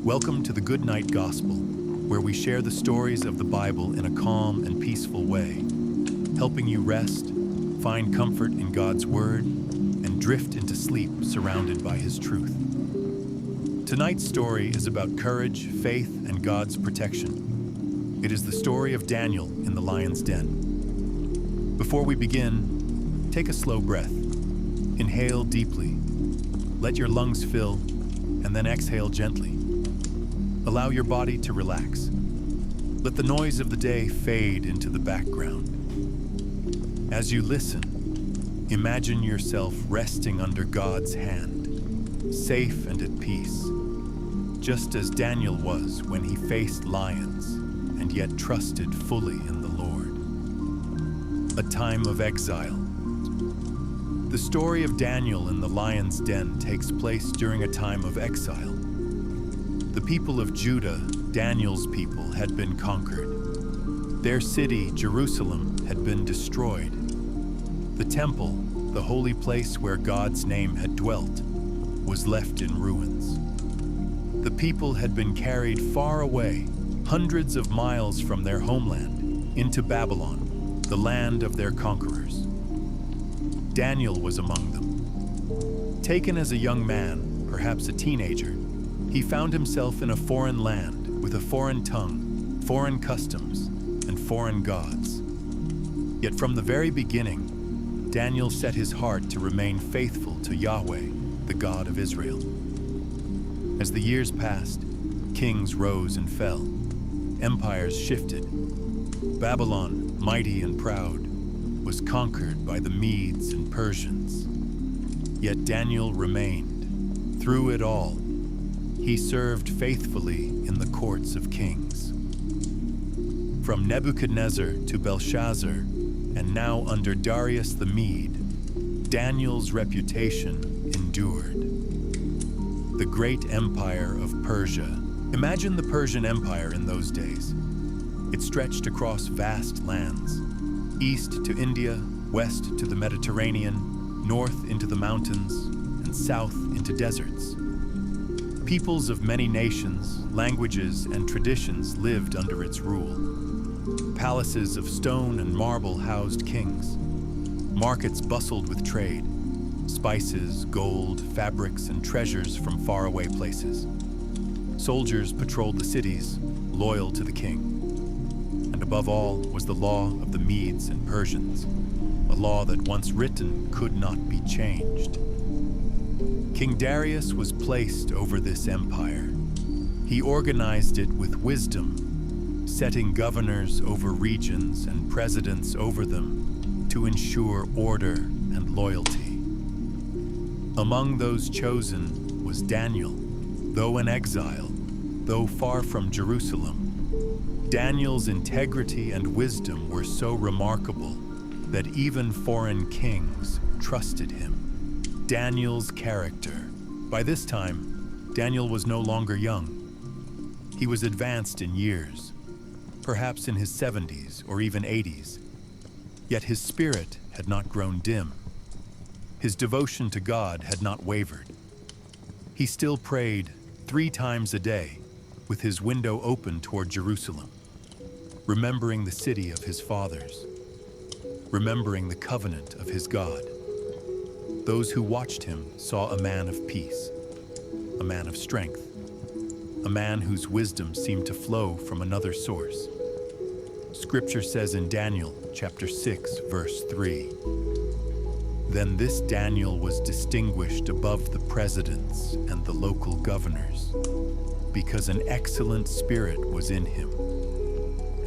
Welcome to the Goodnight Gospel, where we share the stories of the Bible in a calm and peaceful way, helping you rest, find comfort in God's Word, and drift into sleep surrounded by His truth. Tonight's story is about courage, faith, and God's protection. It is the story of Daniel in the lion's den. Before we begin, take a slow breath. Inhale deeply. Let your lungs fill, and then exhale gently. Allow your body to relax. Let the noise of the day fade into the background. As you listen, imagine yourself resting under God's hand, safe and at peace, just as Daniel was when he faced lions and yet trusted fully in the Lord. A time of exile. The story of Daniel in the lion's den takes place during a time of exile. The people of Judah, Daniel's people, had been conquered. Their city, Jerusalem, had been destroyed. The temple, the holy place where God's name had dwelt, was left in ruins. The people had been carried far away, hundreds of miles from their homeland, into Babylon, the land of their conquerors. Daniel was among them. Taken as a young man, perhaps a teenager, he found himself in a foreign land with a foreign tongue, foreign customs, and foreign gods. Yet from the very beginning, Daniel set his heart to remain faithful to Yahweh, the God of Israel. As the years passed, kings rose and fell. Empires shifted. Babylon, mighty and proud, was conquered by the Medes and Persians. Yet Daniel remained. Through it all, he served faithfully in the courts of kings. From Nebuchadnezzar to Belshazzar, and now under Darius the Mede, Daniel's reputation endured. The great empire of Persia. Imagine the Persian Empire in those days. It stretched across vast lands, east to India, west to the Mediterranean, north into the mountains, and south into deserts. Peoples of many nations, languages, and traditions lived under its rule. Palaces of stone and marble housed kings. Markets bustled with trade, spices, gold, fabrics, and treasures from faraway places. Soldiers patrolled the cities, loyal to the king. And above all was the law of the Medes and Persians, a law that once written could not be changed. King Darius was placed over this empire. He organized it with wisdom, setting governors over regions and presidents over them to ensure order and loyalty. Among those chosen was Daniel. Though in exile, though far from Jerusalem, Daniel's integrity and wisdom were so remarkable that even foreign kings trusted him. Daniel's character. By this time, Daniel was no longer young. He was advanced in years, perhaps in his 70s or even 80s. Yet his spirit had not grown dim. His devotion to God had not wavered. He still prayed 3 times a day with his window open toward Jerusalem, remembering the city of his fathers, remembering the covenant of his God. Those who watched him saw a man of peace, a man of strength, a man whose wisdom seemed to flow from another source. Scripture says in Daniel chapter 6, verse 3, "Then this Daniel was distinguished above the presidents and the local governors, because an excellent spirit was in him.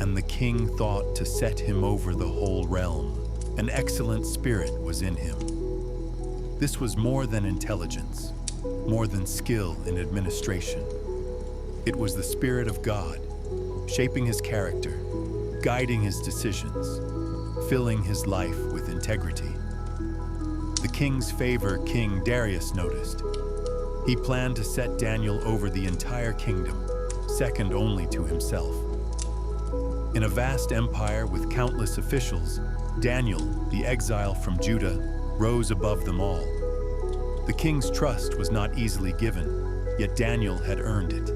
And the king thought to set him over the whole realm. An excellent spirit was in him." This was more than intelligence, more than skill in administration. It was the Spirit of God, shaping his character, guiding his decisions, filling his life with integrity. The king's favor King Darius noticed. He planned to set Daniel over the entire kingdom, second only to himself. In a vast empire with countless officials, Daniel, the exile from Judah, rose above them all. The king's trust was not easily given, yet Daniel had earned it.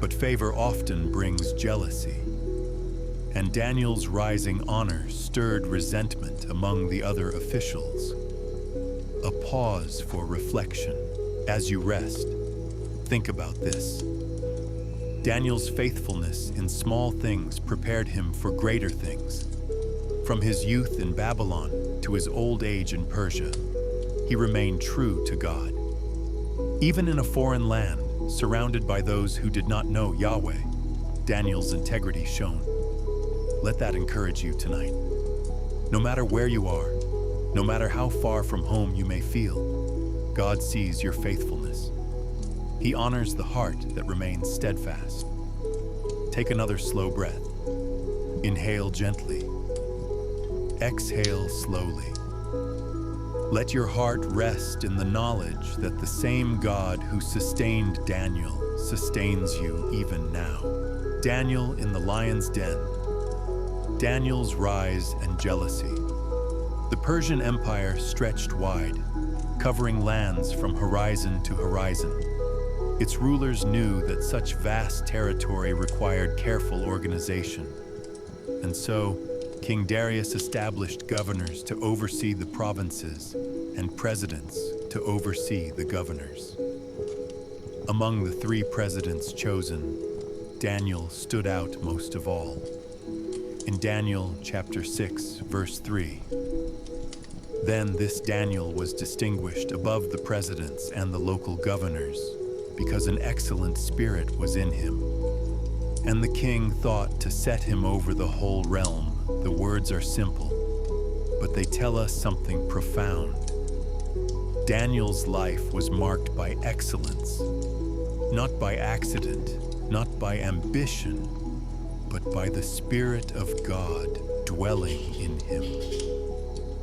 But favor often brings jealousy, and Daniel's rising honor stirred resentment among the other officials. A pause for reflection. As you rest, think about this. Daniel's faithfulness in small things prepared him for greater things. From his youth in Babylon to his old age in Persia, he remained true to God. Even in a foreign land, surrounded by those who did not know Yahweh, Daniel's integrity shone. Let that encourage you tonight. No matter where you are, no matter how far from home you may feel, God sees your faithfulness. He honors the heart that remains steadfast. Take another slow breath. Inhale gently. Exhale slowly. Let your heart rest in the knowledge that the same God who sustained Daniel sustains you even now. Daniel in the lion's den. Daniel's rise and jealousy. The Persian Empire stretched wide, covering lands from horizon to horizon. Its rulers knew that such vast territory required careful organization. And so, King Darius established governors to oversee the provinces and presidents to oversee the governors. Among the 3 presidents chosen, Daniel stood out most of all. In Daniel chapter 6, verse 3, "Then this Daniel was distinguished above the presidents and the local governors, because an excellent spirit was in him. And the king thought to set him over the whole realm." The words are simple, but they tell us something profound. Daniel's life was marked by excellence, not by accident, not by ambition, but by the Spirit of God dwelling in him.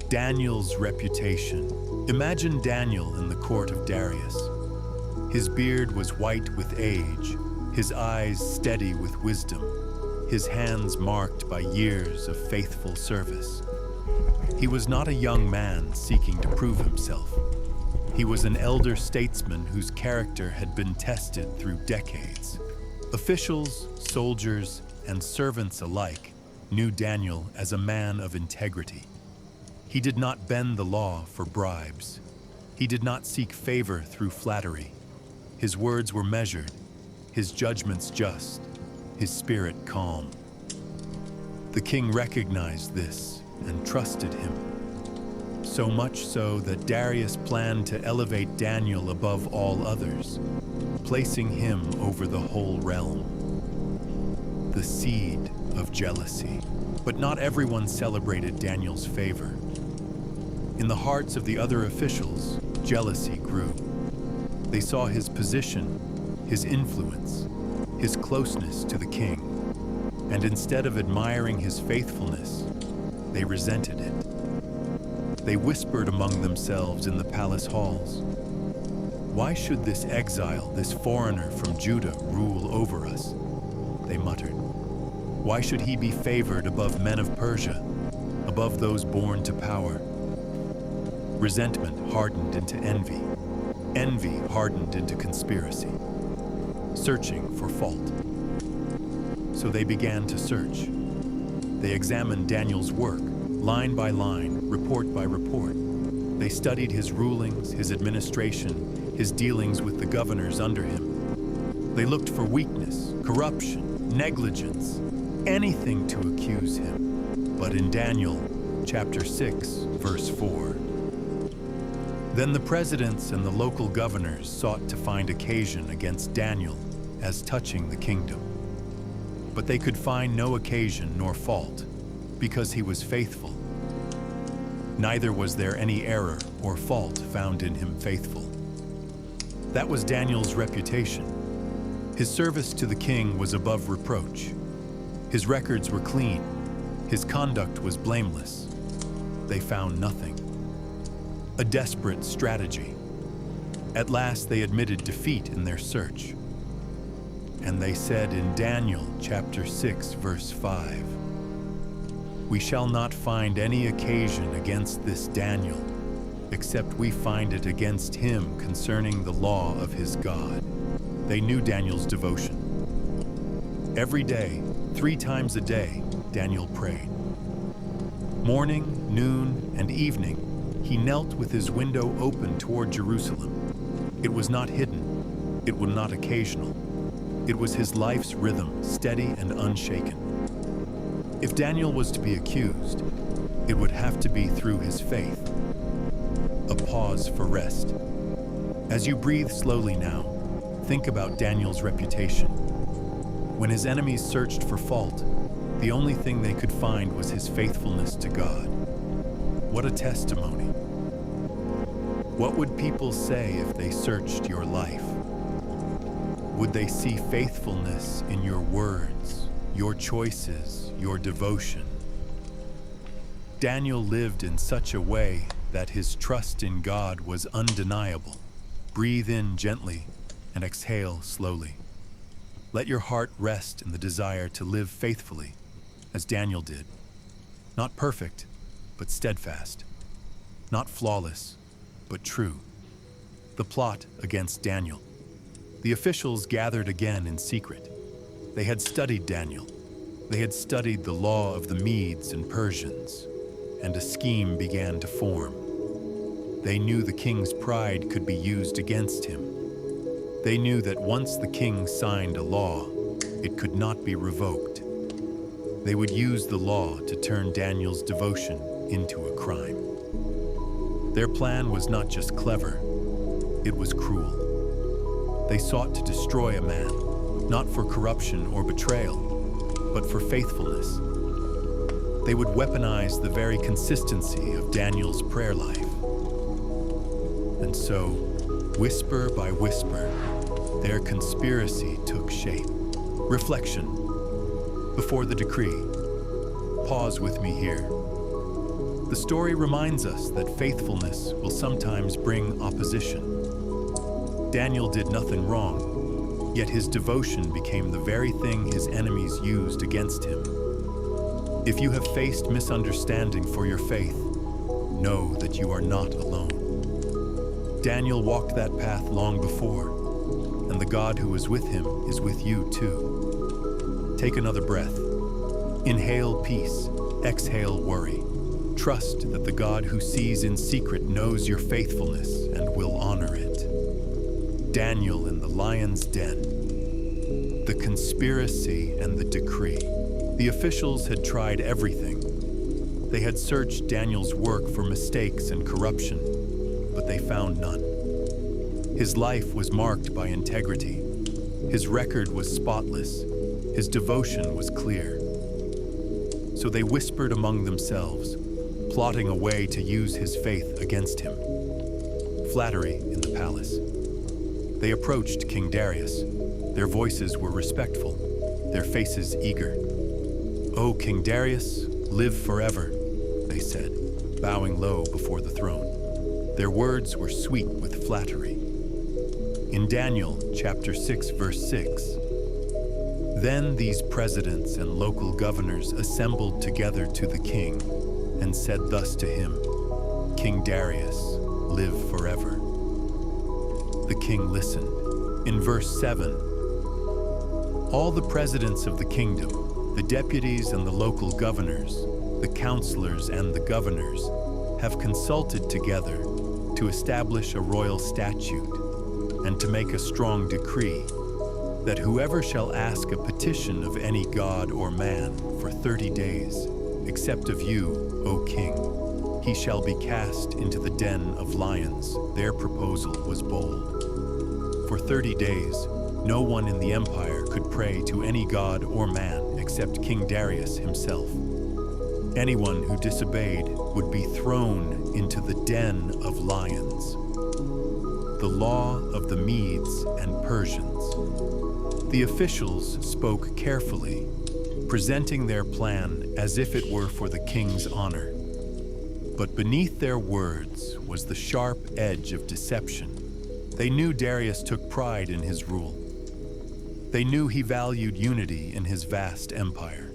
Daniel's reputation. Imagine Daniel in the court of Darius. His beard was white with age, his eyes steady with wisdom, his hands marked by years of faithful service. He was not a young man seeking to prove himself. He was an elder statesman whose character had been tested through decades. Officials, soldiers, and servants alike knew Daniel as a man of integrity. He did not bend the law for bribes. He did not seek favor through flattery. His words were measured, his judgments just, his spirit calm. The king recognized this and trusted him. So much so that Darius planned to elevate Daniel above all others, placing him over the whole realm. The seed of jealousy. But not everyone celebrated Daniel's favor. In the hearts of the other officials, jealousy grew. They saw his position, his influence, his closeness to the king, and instead of admiring his faithfulness, they resented it. They whispered among themselves in the palace halls, "Why should this exile, this foreigner from Judah, rule over us?" They muttered. "Why should he be favored above men of Persia, above those born to power?" Resentment hardened into envy. Envy hardened into conspiracy, searching for fault. So they began to search. They examined Daniel's work, line by line, report by report. They studied his rulings, his administration, his dealings with the governors under him. They looked for weakness, corruption, negligence, anything to accuse him. But in Daniel chapter 6, verse 4, "Then the presidents and the local governors sought to find occasion against Daniel as touching the kingdom. But they could find no occasion nor fault, because he was faithful. Neither was there any error or fault found in him faithful." That was Daniel's reputation. His service to the king was above reproach. His records were clean. His conduct was blameless. They found nothing. A desperate strategy. At last they admitted defeat in their search. And they said in Daniel chapter 6, verse 5, "We shall not find any occasion against this Daniel, except we find it against him concerning the law of his God." They knew Daniel's devotion. Every day, 3 times a day, Daniel prayed. Morning, noon, and evening, he knelt with his window open toward Jerusalem. It was not hidden. It was not occasional. It was his life's rhythm, steady and unshaken. If Daniel was to be accused, it would have to be through his faith. A pause for rest. As you breathe slowly now, think about Daniel's reputation. When his enemies searched for fault, the only thing they could find was his faithfulness to God. What a testimony. What would people say if they searched your life? Would they see faithfulness in your words, your choices, your devotion? Daniel lived in such a way that his trust in God was undeniable. Breathe in gently and exhale slowly. Let your heart rest in the desire to live faithfully, as Daniel did. Not perfect, but steadfast. Not flawless, but true. The plot against Daniel. The officials gathered again in secret. They had studied Daniel. They had studied the law of the Medes and Persians, and a scheme began to form. They knew the king's pride could be used against him. They knew that once the king signed a law, it could not be revoked. They would use the law to turn Daniel's devotion into a crime. Their plan was not just clever, it was cruel. They sought to destroy a man, not for corruption or betrayal, but for faithfulness. They would weaponize the very consistency of Daniel's prayer life. And so, whisper by whisper, their conspiracy took shape. Reflection. Before the decree. Pause with me here. The story reminds us that faithfulness will sometimes bring opposition. Daniel did nothing wrong, yet his devotion became the very thing his enemies used against him. If you have faced misunderstanding for your faith, know that you are not alone. Daniel walked that path long before, and the God who is with him is with you too. Take another breath. Inhale peace, exhale worry. Trust that the God who sees in secret knows your faithfulness and will honor it. Daniel in the lion's den. The conspiracy and the decree. The officials had tried everything. They had searched Daniel's work for mistakes and corruption, but they found none. His life was marked by integrity. His record was spotless. His devotion was clear. So they whispered among themselves, plotting a way to use his faith against him. Flattery in the palace. They approached King Darius. Their voices were respectful, their faces eager. "O King Darius, live forever," they said, bowing low before the throne. Their words were sweet with flattery. In Daniel chapter 6, verse 6, "Then these presidents and local governors assembled together to the king and said thus to him, 'King Darius, live forever.'" The king listened. In verse 7, "All the presidents of the kingdom, the deputies and the local governors, the counselors and the governors, have consulted together to establish a royal statute and to make a strong decree that whoever shall ask a petition of any god or man for 30 days, except of you, O king, he shall be cast into the den of lions." Their proposal was bold. For 30 days, no one in the empire could pray to any god or man except King Darius himself. Anyone who disobeyed would be thrown into the den of lions. The law of the Medes and Persians. The officials spoke carefully, presenting their plan as if it were for the king's honor. But beneath their words was the sharp edge of deception. They knew Darius took pride in his rule. They knew he valued unity in his vast empire.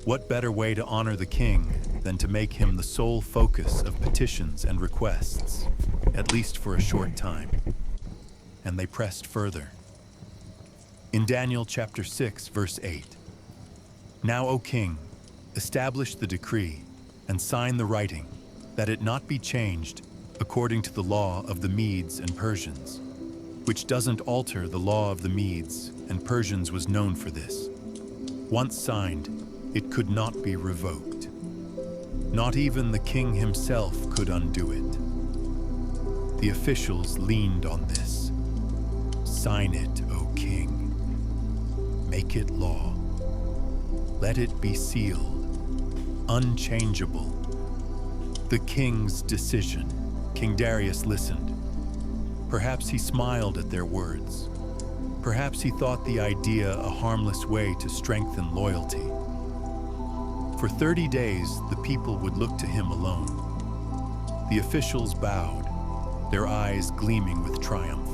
What better way to honor the king than to make him the sole focus of petitions and requests, at least for a short time? And they pressed further. In Daniel chapter 6, verse 8, "Now, O king, establish the decree and sign the writing, that it not be changed according to the law of the Medes and Persians," which doesn't alter. The law of the Medes and Persians was known for this. Once signed, it could not be revoked. Not even the king himself could undo it. The officials leaned on this. "Sign it, O king. Make it law. Let it be sealed, unchangeable." The king's decision. King Darius listened. Perhaps he smiled at their words. Perhaps he thought the idea a harmless way to strengthen loyalty. For 30 days, the people would look to him alone. The officials bowed, their eyes gleaming with triumph.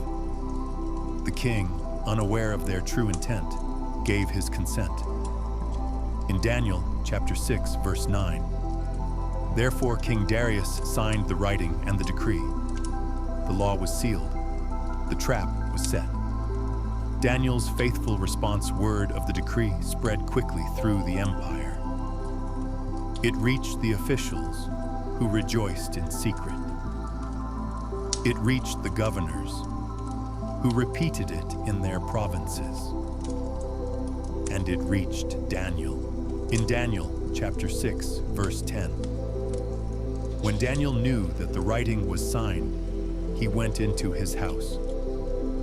The king, unaware of their true intent, gave his consent. In Daniel chapter 6, verse 9, "Therefore King Darius signed the writing and the decree. The law was sealed. The trap was set." Daniel's faithful response word of the decree spread quickly through the empire. It reached the officials, who rejoiced in secret. It reached the governors, who repeated it in their provinces. And it reached Daniel. In Daniel chapter 6, verse 10, "When Daniel knew that the writing was signed, he went into his house.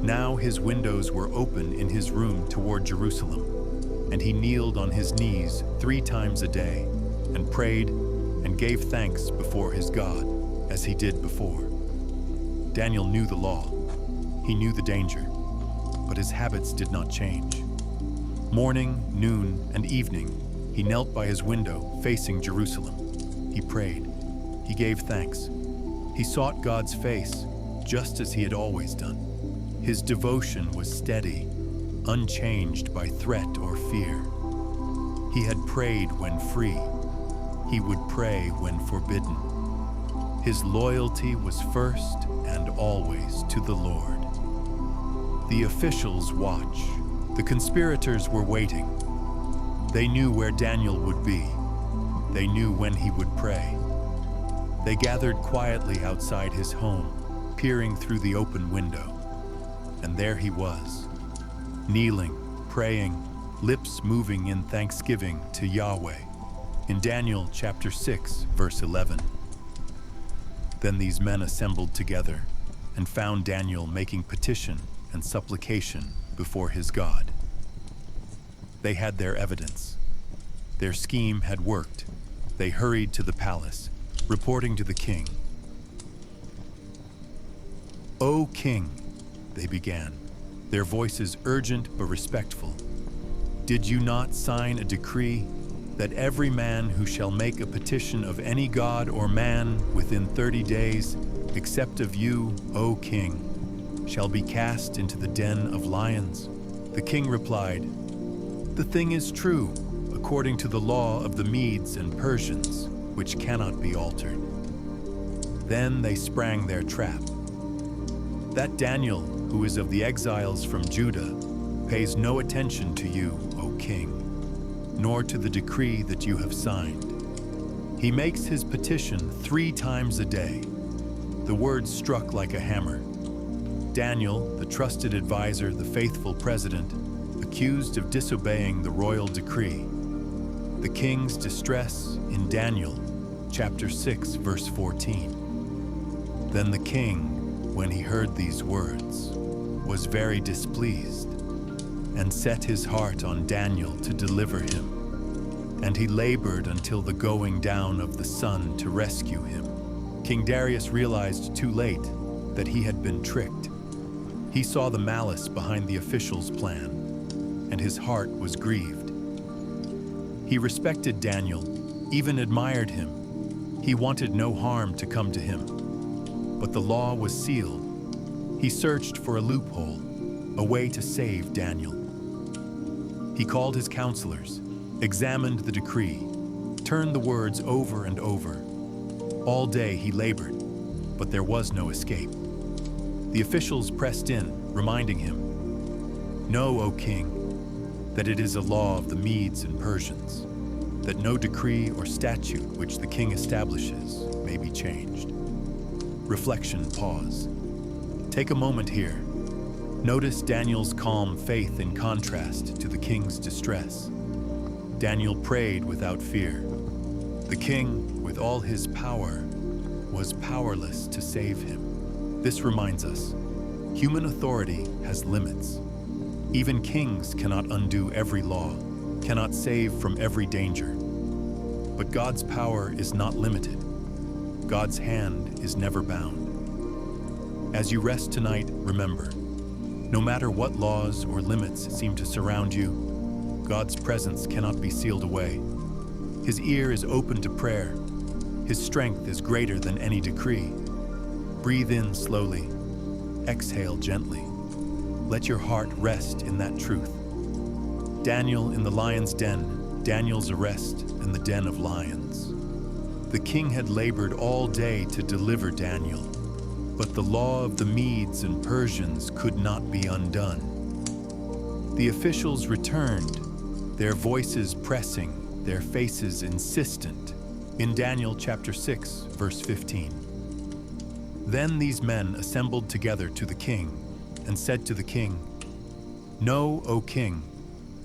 Now his windows were open in his room toward Jerusalem, and he kneeled on his knees 3 times a day, and prayed and gave thanks before his God, as he did before." Daniel knew the law. He knew the danger, but his habits did not change. Morning, noon, and evening, he knelt by his window facing Jerusalem. He prayed. He gave thanks. He sought God's face, just as he had always done. His devotion was steady, unchanged by threat or fear. He had prayed when free. He would pray when forbidden. His loyalty was first and always to the Lord. The officials watched. The conspirators were waiting. They knew where Daniel would be. They knew when he would pray. They gathered quietly outside his home, peering through the open window. And there he was, kneeling, praying, lips moving in thanksgiving to Yahweh. In Daniel chapter 6, verse 11, "Then these men assembled together and found Daniel making petition and supplication before his God." They had their evidence. Their scheme had worked. They hurried to the palace, reporting to the king. "O king," they began, their voices urgent but respectful, "did you not sign a decree that every man who shall make a petition of any god or man within 30 days, except of you, O king, shall be cast into the den of lions?" The king replied, "The thing is true, according to the law of the Medes and Persians, which cannot be altered." Then they sprang their trap. "That Daniel, who is of the exiles from Judah, pays no attention to you, O king, nor to the decree that you have signed. He makes his petition 3 times a day." The words struck like a hammer. Daniel, the trusted advisor, the faithful president, accused of disobeying the royal decree. The king's distress in Daniel chapter 6, verse 14. Then the king, when he heard these words, was very displeased, and set his heart on Daniel to deliver him. And he labored until the going down of the sun to rescue him. King Darius realized too late that he had been tricked. He saw the malice behind the officials' plan, and his heart was grieved. He respected Daniel, even admired him. He wanted no harm to come to him. But the law was sealed. He searched for a loophole, a way to save Daniel. He called his counselors, examined the decree, turned the words over and over. All day he labored, but there was no escape. The officials pressed in, reminding him, Know, O king, that it is a law of the Medes and Persians, that no decree or statute which the king establishes may be changed. Reflection pause. Take a moment here. Notice Daniel's calm faith in contrast to the king's distress. Daniel prayed without fear. The king, with all his power, was powerless to save him. This reminds us, human authority has limits. Even kings cannot undo every law, cannot save from every danger. But God's power is not limited. God's hand is never bound. As you rest tonight, remember, no matter what laws or limits seem to surround you, God's presence cannot be sealed away. His ear is open to prayer. His strength is greater than any decree. Breathe in slowly. Exhale gently. Let your heart rest in that truth. Daniel in the lion's den, Daniel's arrest in the den of lions. The king had labored all day to deliver Daniel, but the law of the Medes and Persians could not be undone. The officials returned, their voices pressing, their faces insistent, in Daniel chapter 6, verse 15. Then these men assembled together to the king and said to the king, "Know, O king,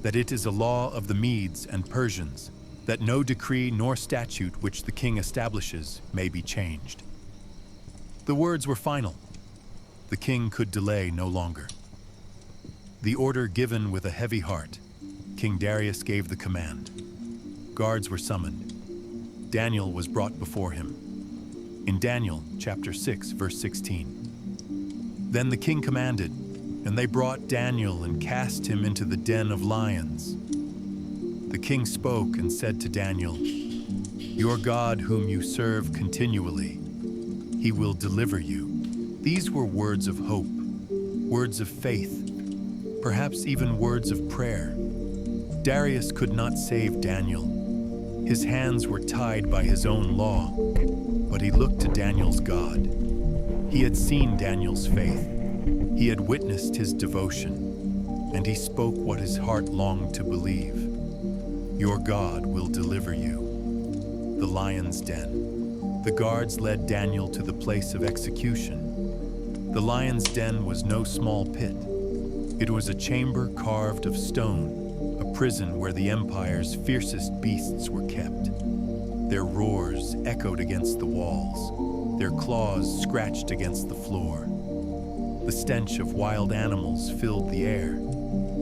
that it is a law of the Medes and Persians, that no decree nor statute which the king establishes may be changed." The words were final. The king could delay no longer. The order given with a heavy heart, King Darius gave the command. Guards were summoned. Daniel was brought before him. In Daniel chapter 6, verse 16. Then the king commanded, and they brought Daniel and cast him into the den of lions. The king spoke and said to Daniel, "Your God whom you serve continually, he will deliver you." These were words of hope, words of faith, perhaps even words of prayer. Darius could not save Daniel. His hands were tied by his own law, but he looked to Daniel's God. He had seen Daniel's faith. He had witnessed his devotion, and he spoke what his heart longed to believe. "Your God will deliver you." The lion's den. The guards led Daniel to the place of execution. The lion's den was no small pit. It was a chamber carved of stone, a prison where the empire's fiercest beasts were kept. Their roars echoed against the walls, their claws scratched against the floor. The stench of wild animals filled the air.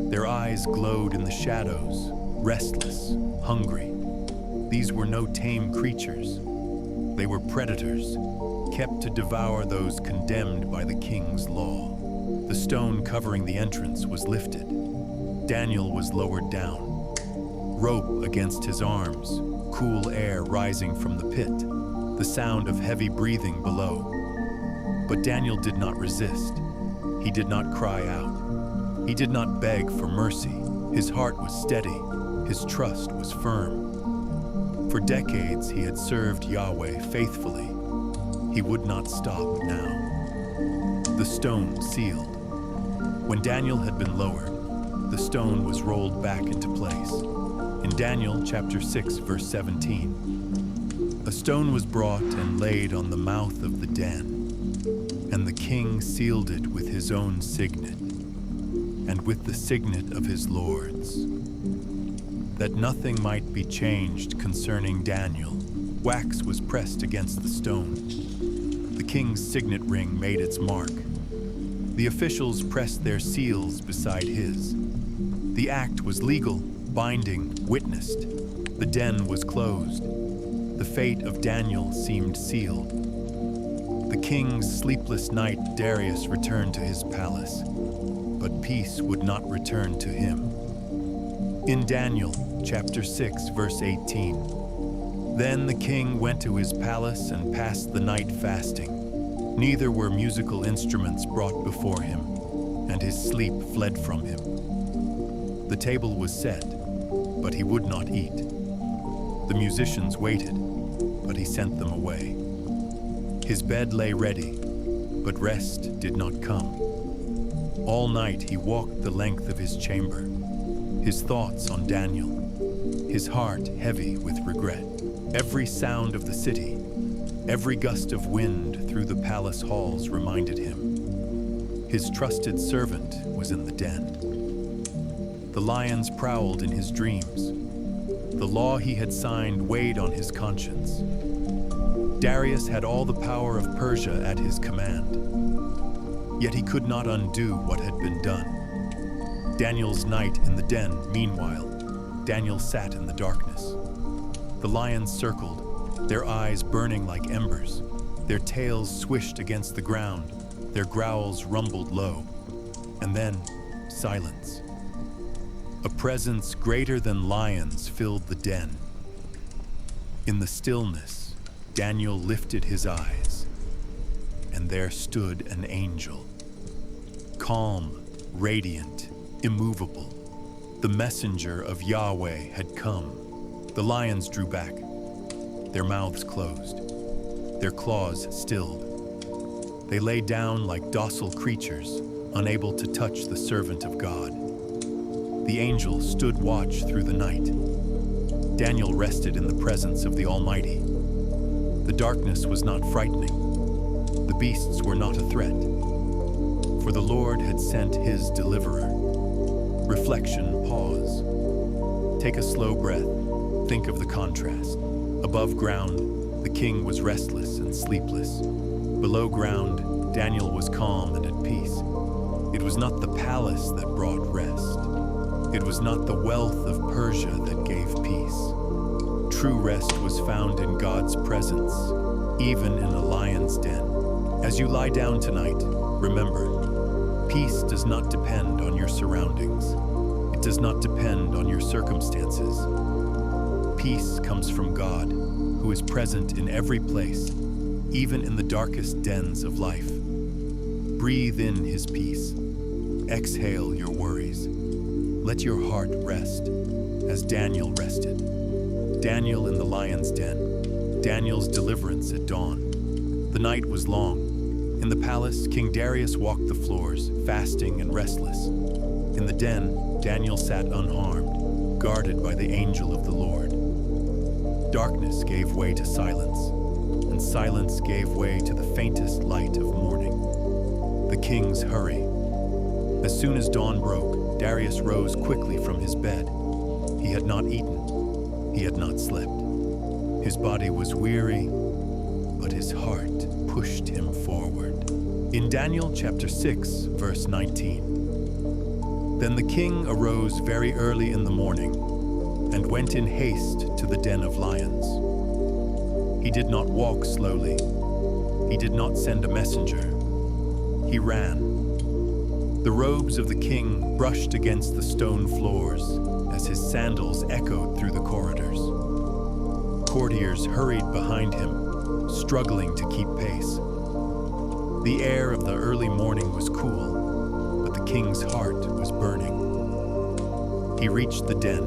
Their eyes glowed in the shadows, restless, hungry. These were no tame creatures. They were predators, kept to devour those condemned by the king's law. The stone covering the entrance was lifted. Daniel was lowered down. Rope against his arms, cool air rising from the pit, the sound of heavy breathing below. But Daniel did not resist. He did not cry out. He did not beg for mercy. His heart was steady. His trust was firm. For decades he had served Yahweh faithfully. He would not stop now. The stone sealed. When Daniel had been lowered, the stone was rolled back into place. In Daniel chapter 6, verse 17, a stone was brought and laid on the mouth of the den, and the king sealed it with his own signet, and with the signet of his lords, that nothing might be changed concerning Daniel. Wax was pressed against the stone. The king's signet ring made its mark. The officials pressed their seals beside his. The act was legal, binding, witnessed. The den was closed. The fate of Daniel seemed sealed. The king's sleepless night, Darius returned to his palace, but peace would not return to him. In Daniel chapter 6, verse 18, then the king went to his palace and passed the night fasting. Neither were musical instruments brought before him, and his sleep fled from him. The table was set, but he would not eat. The musicians waited, but he sent them away. His bed lay ready, but rest did not come. All night he walked the length of his chamber, his thoughts on Daniel, his heart heavy with regret. Every sound of the city, every gust of wind through the palace halls reminded him. His trusted servant was in the den. The lions prowled in his dreams. The law he had signed weighed on his conscience. Darius had all the power of Persia at his command. Yet he could not undo what had been done. Daniel's night in the den, meanwhile, Daniel sat in the darkness. The lions circled, their eyes burning like embers. Their tails swished against the ground, their growls rumbled low. And then, silence. A presence greater than lions filled the den. In the stillness, Daniel lifted his eyes, and there stood an angel. Calm, radiant, immovable. The messenger of Yahweh had come. The lions drew back, their mouths closed, their claws stilled. They lay down like docile creatures, unable to touch the servant of God. The angel stood watch through the night. Daniel rested in the presence of the Almighty. The darkness was not frightening. The beasts were not a threat. For the Lord had sent his deliverer. Reflection, pause. Take a slow breath. Think of the contrast. Above ground, the king was restless and sleepless. Below ground, Daniel was calm and at peace. It was not the palace that brought rest. It was not the wealth of Persia that gave peace. True rest was found in God's presence, even in a lion's den. As you lie down tonight, remember, peace does not depend on your surroundings. It does not depend on your circumstances. Peace comes from God, who is present in every place, even in the darkest dens of life. Breathe in his peace. Exhale your worries. Let your heart rest, as Daniel rested. Daniel in the lion's den. Daniel's deliverance at dawn. The night was long. In the palace, King Darius walked the floors, fasting and restless. In the den, Daniel sat unharmed, guarded by the angel of the Lord. Darkness gave way to silence, and silence gave way to the faintest light of morning. The king's hurry. As soon as dawn broke, Darius rose quickly from his bed. He had not eaten. He had not slept. His body was weary, but his heart pushed him forward. In Daniel chapter 6, verse 19. Then the king arose very early in the morning and went in haste to the den of lions. He did not walk slowly. He did not send a messenger. He ran. The robes of the king brushed against the stone floors as his sandals echoed through the corridors. Courtiers hurried behind him, struggling to keep pace. The air of the early morning was cool, but the king's heart was burning. He reached the den.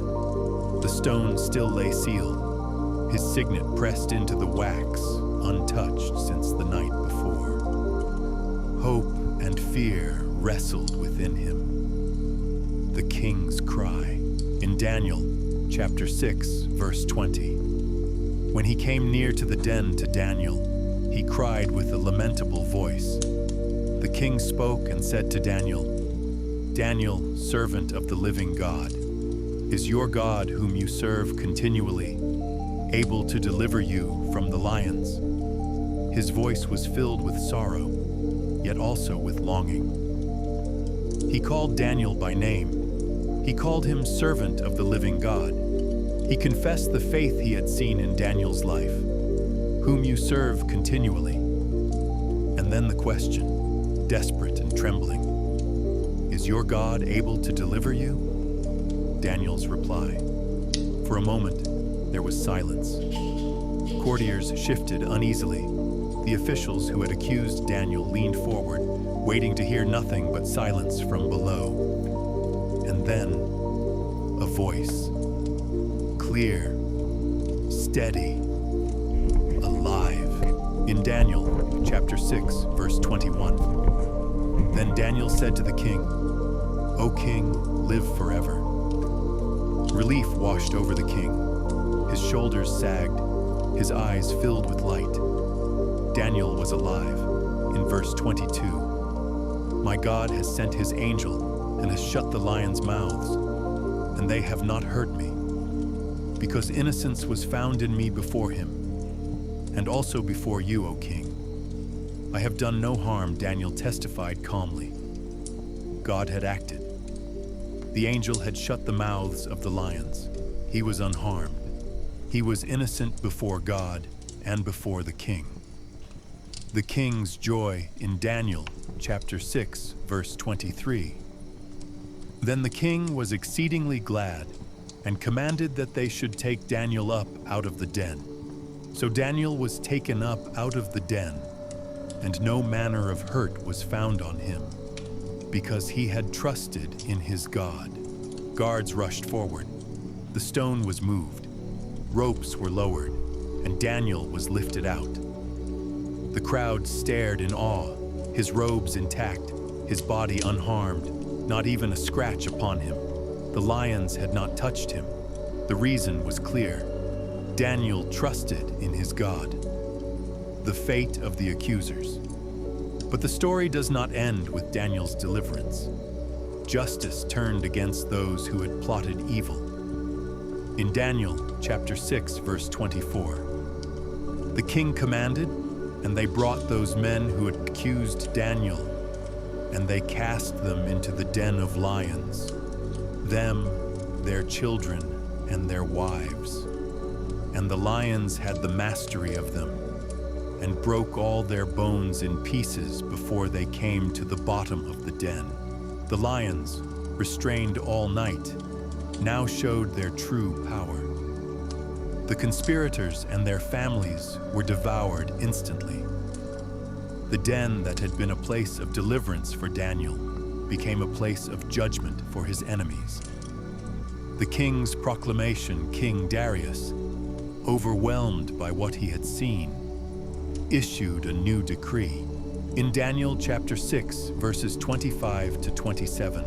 The stone still lay sealed, his signet pressed into the wax, untouched since the night before. Hope and fear wrestled within him. The king's cry. In Daniel chapter 6, verse 20. When he came near to the den to Daniel, he cried with a lamentable voice. The king spoke and said to Daniel, Daniel, servant of the living God, is your God whom you serve continually able to deliver you from the lions? His voice was filled with sorrow, yet also with longing. He called Daniel by name. He called him servant of the living God. He confessed the faith he had seen in Daniel's life, whom you serve continually. And then the question, desperate and trembling, is your God able to deliver you? Daniel's reply. For a moment, there was silence. Courtiers shifted uneasily. The officials who had accused Daniel leaned forward, waiting to hear nothing but silence from below. And then, a voice. Clear, steady, alive. In Daniel chapter 6, verse 21. Then Daniel said to the king, "O king, live forever." Relief washed over the king. His shoulders sagged, his eyes filled with light. Daniel was alive. In verse 22, "My God has sent his angel and has shut the lions' mouths, and they have not hurt me, because innocence was found in me before him, and also before you, O king. I have done no harm," Daniel testified calmly. God had acted. The angel had shut the mouths of the lions. He was unharmed. He was innocent before God and before the king. The king's joy in Daniel chapter 6, verse 23. Then the king was exceedingly glad and commanded that they should take Daniel up out of the den. So Daniel was taken up out of the den, and no manner of hurt was found on him, because he had trusted in his God. Guards rushed forward. The stone was moved. Ropes were lowered, and Daniel was lifted out. The crowd stared in awe, his robes intact, his body unharmed, not even a scratch upon him. The lions had not touched him. The reason was clear. Daniel trusted in his God. The fate of the accusers. But the story does not end with Daniel's deliverance. Justice turned against those who had plotted evil. In Daniel chapter 6, verse 24, the king commanded, and they brought those men who had accused Daniel, and they cast them into the den of lions, them, their children, and their wives. And the lions had the mastery of them, and broke all their bones in pieces before they came to the bottom of the den. The lions, restrained all night, now showed their true power. The conspirators and their families were devoured instantly. The den that had been a place of deliverance for Daniel became a place of judgment for his enemies. The king's proclamation, King Darius, overwhelmed by what he had seen, issued a new decree. In Daniel chapter 6, verses 25 to 27,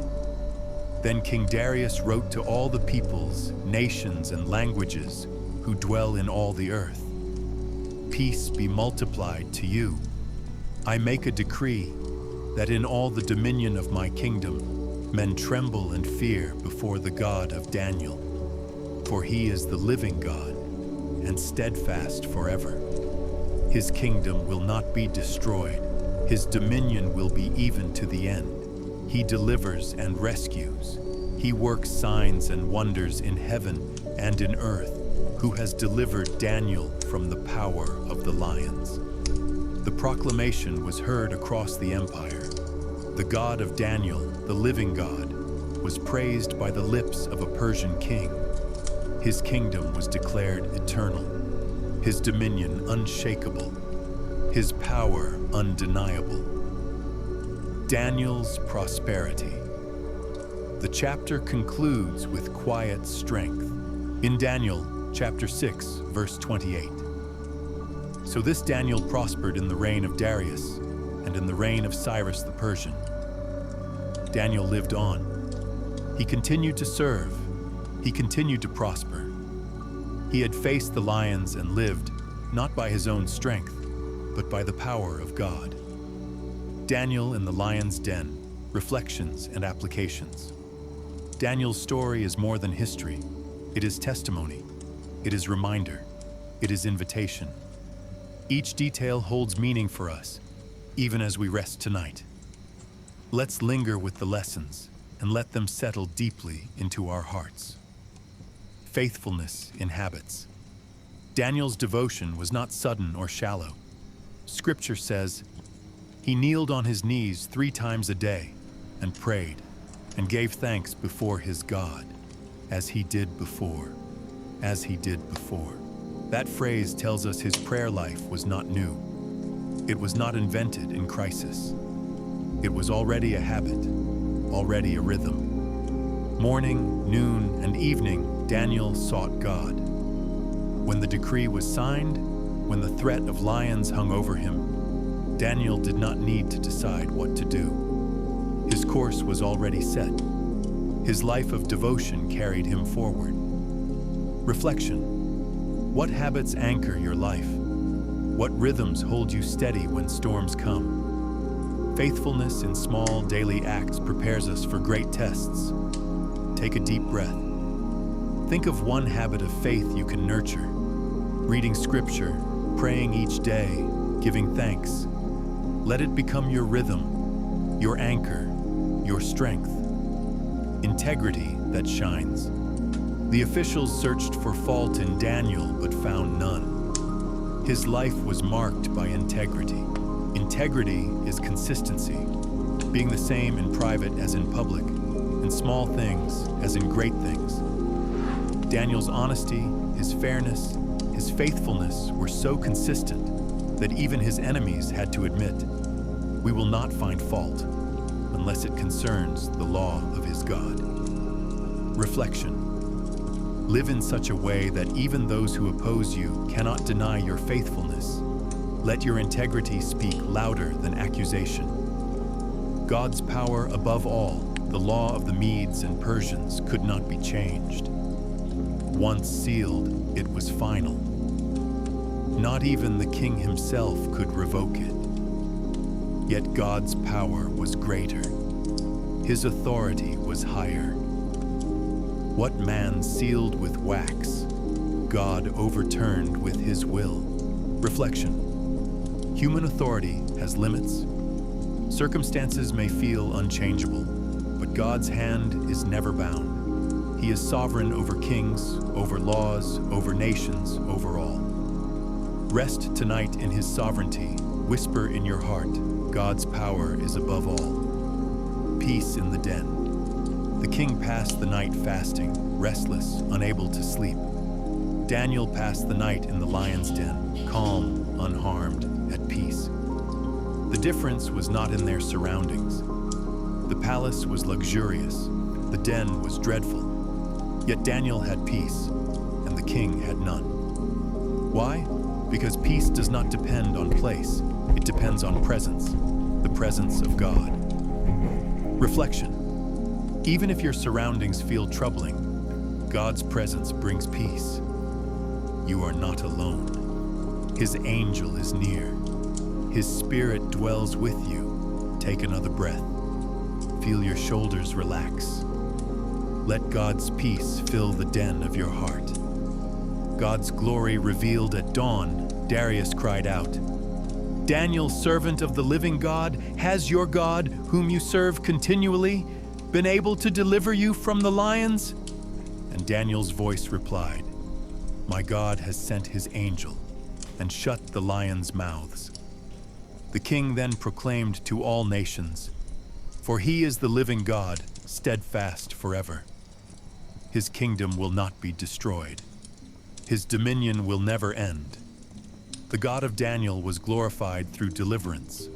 then King Darius wrote to all the peoples, nations, and languages who dwell in all the earth, "Peace be multiplied to you. I make a decree that in all the dominion of my kingdom, men tremble and fear before the God of Daniel, for he is the living God and steadfast forever. His kingdom will not be destroyed. His dominion will be even to the end. He delivers and rescues. He works signs and wonders in heaven and in earth, who has delivered Daniel from the power of the lions." The proclamation was heard across the empire. The God of Daniel, the living God, was praised by the lips of a Persian king. His kingdom was declared eternal, his dominion unshakable, his power undeniable. Daniel's prosperity. The chapter concludes with quiet strength. In Daniel chapter 6, verse 28. So this Daniel prospered in the reign of Darius and in the reign of Cyrus the Persian. Daniel lived on. He continued to serve. He continued to prosper. He had faced the lions and lived, not by his own strength, but by the power of God. Daniel in the lion's den, reflections and applications. Daniel's story is more than history. It is testimony. It is reminder. It is invitation. Each detail holds meaning for us, even as we rest tonight. Let's linger with the lessons and let them settle deeply into our hearts. Faithfulness in habits. Daniel's devotion was not sudden or shallow. Scripture says, he kneeled on his knees 3 times a day and prayed and gave thanks before his God, as he did before. That phrase tells us his prayer life was not new. It was not invented in crisis. It was already a habit, already a rhythm. Morning, noon, and evening, Daniel sought God. When the decree was signed, when the threat of lions hung over him, Daniel did not need to decide what to do. His course was already set. His life of devotion carried him forward. Reflection. What habits anchor your life? What rhythms hold you steady when storms come? Faithfulness in small daily acts prepares us for great tests. Take a deep breath. Think of one habit of faith you can nurture. Reading scripture, praying each day, giving thanks. Let it become your rhythm, your anchor, your strength. Integrity that shines. The officials searched for fault in Daniel but found none. His life was marked by integrity. Integrity is consistency, being the same in private as in public, in small things as in great things. Daniel's honesty, his fairness, his faithfulness were so consistent that even his enemies had to admit, we will not find fault unless it concerns the law of his God. Reflection. Live in such a way that even those who oppose you cannot deny your faithfulness. Let your integrity speak louder than accusation. God's power above all, the law of the Medes and Persians, could not be changed. Once sealed, it was final. Not even the king himself could revoke it. Yet God's power was greater. His authority was higher. What man sealed with wax, God overturned with his will. Reflection. Human authority has limits. Circumstances may feel unchangeable, but God's hand is never bound. He is sovereign over kings, over laws, over nations, over all. Rest tonight in his sovereignty. Whisper in your heart, God's power is above all. Peace in the den. The king passed the night fasting, restless, unable to sleep. Daniel passed the night in the lion's den, calm, unharmed, at peace. The difference was not in their surroundings. The palace was luxurious, the den was dreadful. Yet Daniel had peace, and the king had none. Why? Because peace does not depend on place, it depends on presence, the presence of God. Reflection. Even if your surroundings feel troubling, God's presence brings peace. You are not alone. His angel is near. His spirit dwells with you. Take another breath. Feel your shoulders relax. Let God's peace fill the den of your heart. God's glory revealed at dawn, Darius cried out, Daniel, servant of the living God, has your God, whom you serve continually, been able to deliver you from the lions? And Daniel's voice replied, My God has sent his angel and shut the lions' mouths. The king then proclaimed to all nations, For he is the living God, steadfast forever. His kingdom will not be destroyed. His dominion will never end. The God of Daniel was glorified through deliverance.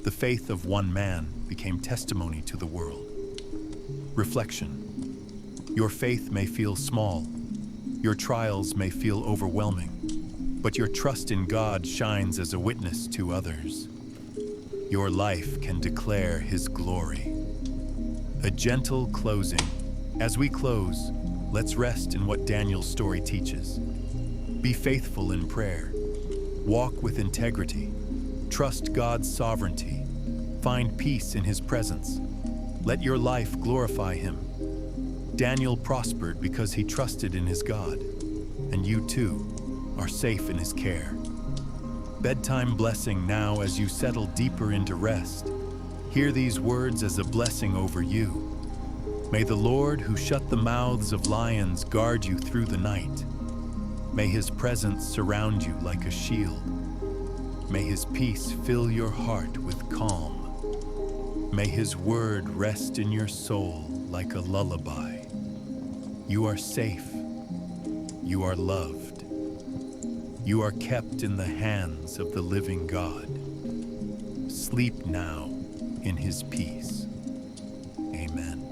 The faith of one man became testimony to the world. Reflection. Your faith may feel small. Your trials may feel overwhelming, but your trust in God shines as a witness to others. Your life can declare his glory. A gentle closing. As we close, let's rest in what Daniel's story teaches. Be faithful in prayer. Walk with integrity. Trust God's sovereignty. Find peace in his presence. Let your life glorify him. Daniel prospered because he trusted in his God, and you too are safe in his care. Bedtime blessing now as you settle deeper into rest. Hear these words as a blessing over you. May the Lord who shut the mouths of lions guard you through the night. May his presence surround you like a shield. May his peace fill your heart with calm. May his word rest in your soul like a lullaby. You are safe. You are loved. You are kept in the hands of the living God. Sleep now in his peace. Amen.